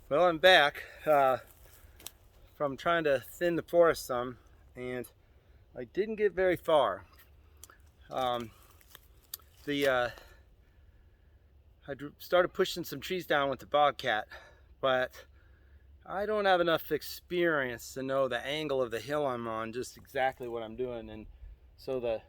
Well, I'm back from trying to thin the forest some, and I didn't get very far. Um, I started pushing some trees down with the Bobcat, but I don't have enough experience to know the angle of the hill I'm on, just exactly what I'm doing, and so it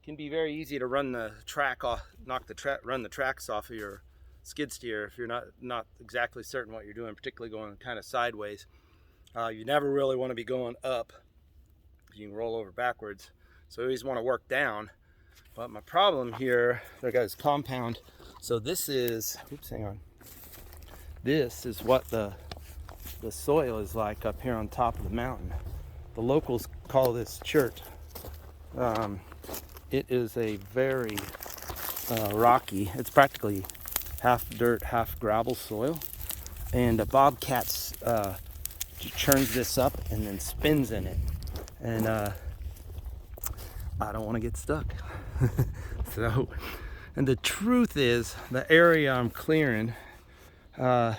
can be very easy to run the track off, run the tracks off of your skid steer if you're not exactly certain what you're doing, particularly going kind of sideways. You never really want to be going up. You can roll over backwards. So you always want to work down. But my problem here, I got this compound. So this is, hang on. This is what the soil is like up here on top of the mountain. The locals call this chert. It is a very rocky, it's practically half dirt, half gravel soil. And a Bobcat churns this up and then spins in it. And I don't want to get stuck. So, and the truth is, the area I'm clearing, I'm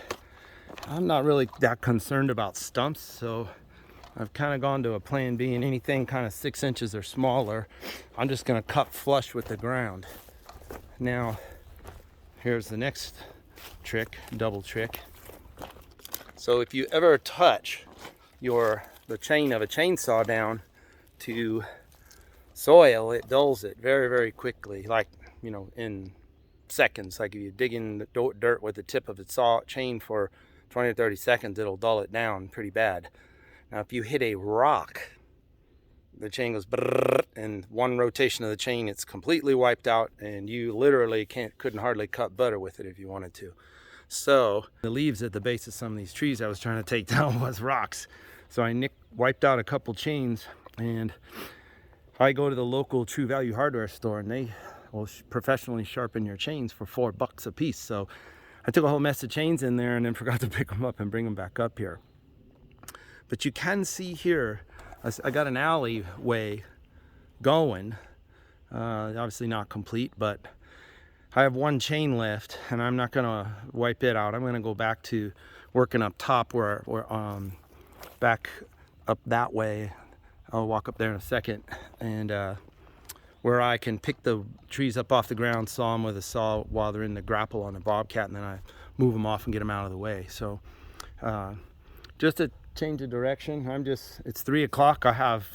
not really that concerned about stumps, so I've kind of gone to a plan B, and anything kind of 6 inches or smaller, I'm just going to cut flush with the ground. Now, here's the next trick, double trick. So if you ever touch the chain of a chainsaw down to soil, it dulls it very, very quickly, like, in seconds. Like if you dig in the dirt with the tip of the chain for 20 or 30 seconds, it'll dull it down pretty bad. Now if you hit a rock, the chain goes brrr, and one rotation of the chain, it's completely wiped out, and you literally couldn't hardly cut butter with it if you wanted to. So the leaves at the base of some of these trees I was trying to take down was rocks. So I wiped out a couple chains, and I go to the local True Value hardware store, and they will professionally sharpen your chains for $4 a piece. So I took a whole mess of chains in there and then forgot to pick them up and bring them back up here. But you can see here, I got an alleyway going, obviously not complete, but I have one chain left, and I'm not gonna wipe it out. I'm gonna go back to working up top where back up that way. I'll walk up there in a second, and where I can pick the trees up off the ground, saw them with a saw while they're in the grapple on the Bobcat, and then I move them off and get them out of the way. So just a change of direction. It's 3 o'clock. I have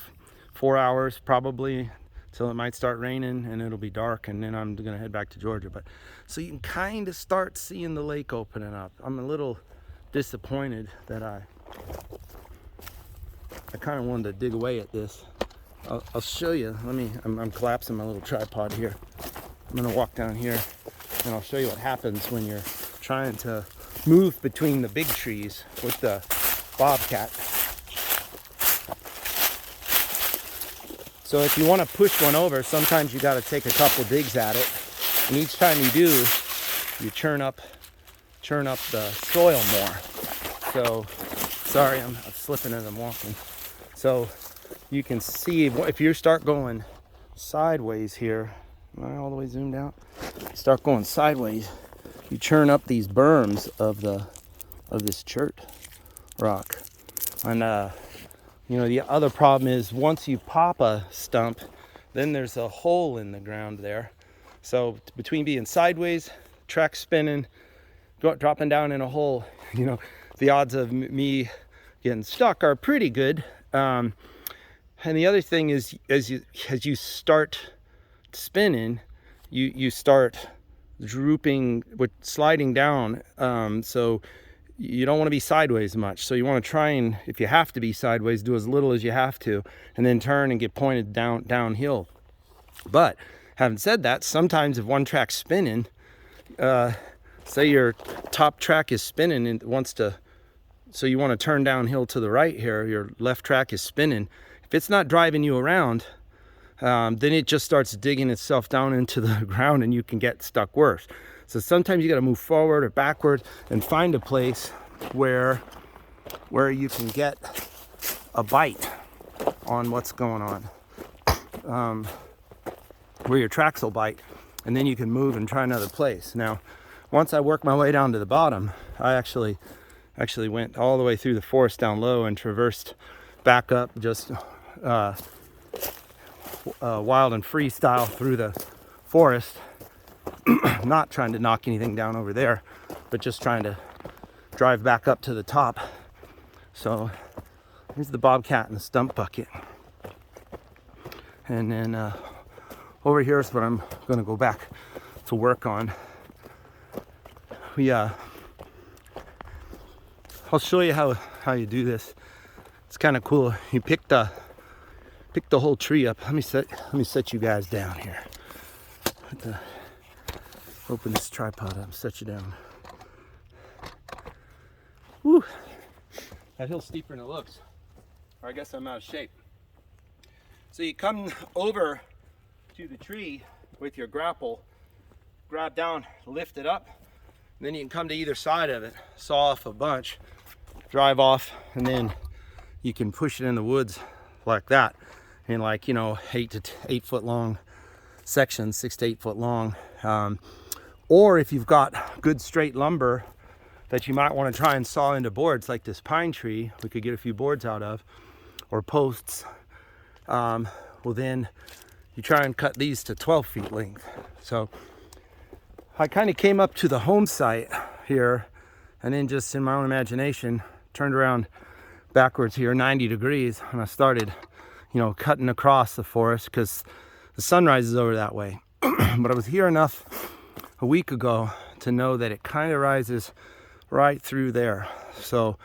4 hours probably till it might start raining and it'll be dark, and then I'm gonna head back to Georgia. But so you can kind of start seeing the lake opening up. I'm a little disappointed that I kind of wanted to dig away at this. I'll show you. I'm collapsing my little tripod here. I'm gonna walk down here and I'll show you what happens when you're trying to move between the big trees with the Bobcat. So if you want to push one over, sometimes you got to take a couple digs at it, and each time you do, you churn up the soil more. So, sorry, I'm slipping as I'm walking. So you can see if you start going sideways here, am I all the way zoomed out? Start going sideways, you churn up these berms of this chert rock. And the other problem is once you pop a stump, then there's a hole in the ground there. So between being sideways, track spinning, dropping down in a hole, the odds of me getting stuck are pretty good. And the other thing is, as you start spinning, you start drooping with sliding down. So you don't want to be sideways much. So you want to try and, if you have to be sideways, do as little as you have to, and then turn and get pointed downhill. But having said that, sometimes if one track's spinning, say your top track is spinning and so you want to turn downhill to the right here, your left track is spinning. If it's not driving you around, then it just starts digging itself down into the ground and you can get stuck worse. So sometimes you got to move forward or backward and find a place where you can get a bite on what's going on, where your tracks will bite, and then you can move and try another place. Now, once I work my way down to the bottom, I actually Actually went all the way through the forest down low and traversed back up just wild and free style through the forest. Not trying to knock anything down over there, but just trying to drive back up to the top. So here's the bobcat and the stump bucket. And then over here is what I'm going to go back to work on. I'll show you how you do this. It's kind of cool. You pick the whole tree up. Let me set you guys down here. Open this tripod up, set you down. Woo! That hill's steeper than it looks. Or I guess I'm out of shape. So you come over to the tree with your grapple, grab down, lift it up, and then you can come to either side of it, saw off a bunch, drive off, and then you can push it in the woods like that in, like, you know, 8 foot long sections, 6 to 8 foot long. Or if you've got good straight lumber that you might want to try and saw into boards, like this pine tree we could get a few boards out of, or posts, well then you try and cut these to 12 feet length. So I kind of came up to the home site here and then just in my own imagination turned around backwards here 90 degrees and I started, you know, cutting across the forest because the sun rises over that way. But I was here enough a week ago to know that it kind of rises right through there. So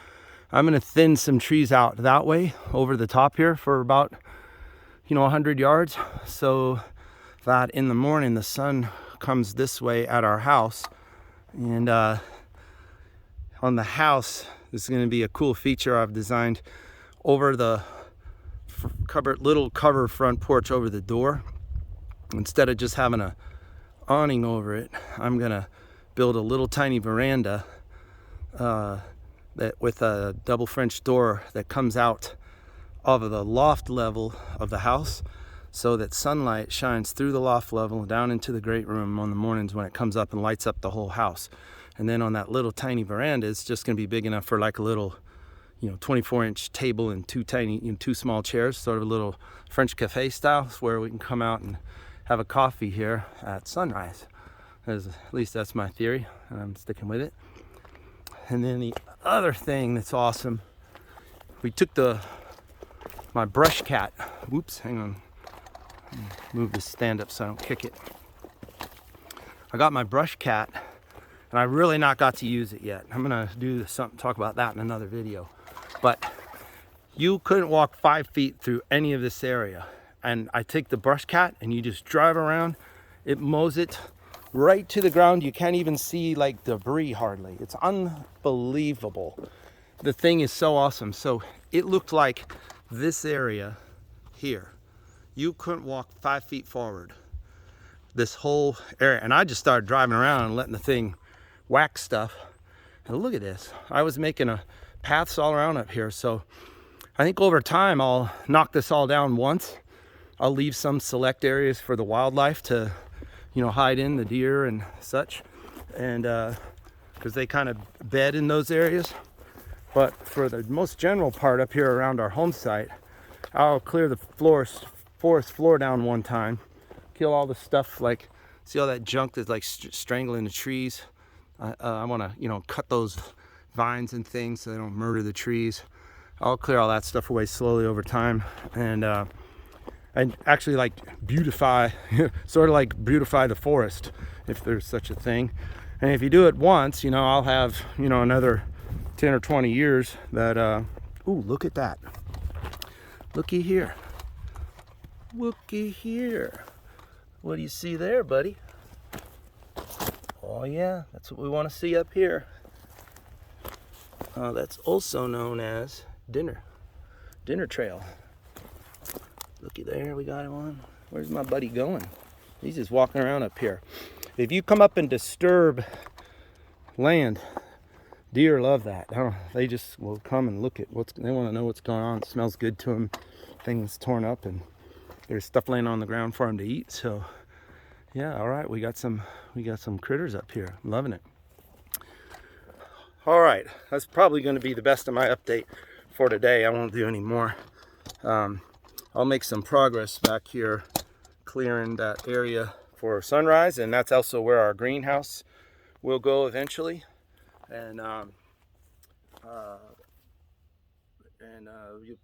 I'm going to thin some trees out that way over the top here for about, you know, 100 yards, so that in the morning the sun comes this way at our house. And on the house, this is going to be a cool feature I've designed over the little cover front porch over the door. Instead of just having a awning over it, I'm gonna build a little tiny veranda that with a double French door that comes out of the loft level of the house, so that sunlight shines through the loft level down into the great room on the mornings when it comes up and lights up the whole house. And then on that little tiny veranda, it's just gonna be big enough for like a little, you know, 24-inch table and two small chairs, sort of a little French cafe style, where we can come out and have a coffee here at sunrise. At least that's my theory, and I'm sticking with it. And then the other thing that's awesome, we took my brush cat. Whoops, hang on. Move this stand up so I don't kick it. I got my brush cat, and I really not got to use it yet. I'm gonna talk about that in another video. But you couldn't walk 5 feet through any of this area. And I take the brush cat and you just drive around, it mows it right to the ground. You can't even see like debris hardly. It's unbelievable. The thing is so awesome. So it looked like this area here, you couldn't walk 5 feet forward. This whole area. And I just started driving around and letting the thing whack stuff. And look at this. I was making paths all around up here. So I think over time I'll knock this all down once. I'll leave some select areas for the wildlife to, you know, hide in, the deer and such, and because they kind of bed in those areas. But for the most general part up here around our home site, I'll clear the forest floor down one time, kill all the stuff, like, see all that junk that's like strangling the trees. I want to, you know, cut those vines and things so they don't murder the trees. I'll clear all that stuff away slowly over time, and actually like beautify, sort of like beautify the forest, if there's such a thing. And if you do it once, you know, I'll have, you know, another 10 or 20 years that, ooh, look at that. Looky here. Looky here. What do you see there, buddy? Oh yeah, that's what we want to see up here. That's also known as dinner trail. Looky there, we got one. Where's my buddy going? He's just walking around up here. If you come up and disturb land, deer love that. They just will come and look at they want to know what's going on. It smells good to them. Things torn up and there's stuff laying on the ground for them to eat. So yeah, all right, we got some critters up here. I'm loving it. All right, that's probably going to be the best of my update for today. I won't do any more. I'll make some progress back here clearing that area for sunrise, and that's also where our greenhouse will go eventually. And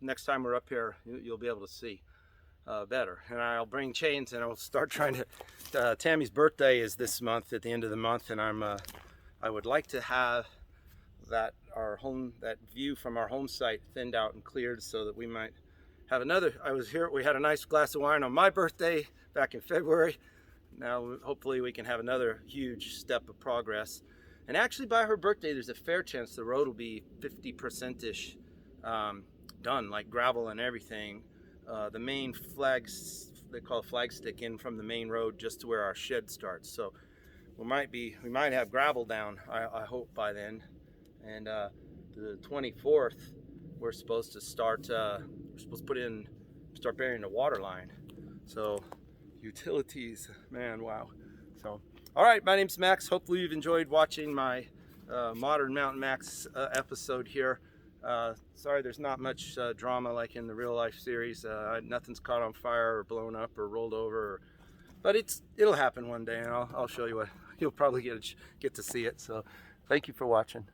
next time we're up here, you'll be able to see better. And I'll bring chains, and I'll start trying to. Tammy's birthday is this month, at the end of the month, and I would like to have that view from our home site thinned out and cleared, so that we might have another. We had a nice glass of wine on my birthday back in February. Now hopefully we can have another huge step of progress. And actually by her birthday, there's a fair chance the road will be 50%-ish done, like gravel and everything. The main flags, they call flag stick in from the main road just to where our shed starts. So we might have gravel down, I hope, by then. And the 24th, we're supposed to start burying the water line. So utilities, man, wow. So all right, my name's Max. Hopefully you've enjoyed watching my Modern Mountain Max episode here. Sorry there's not much drama like in the real life series. Nothing's caught on fire or blown up or rolled over, but it'll happen one day, and I'll show you what. You'll probably get to see it. So thank you for watching.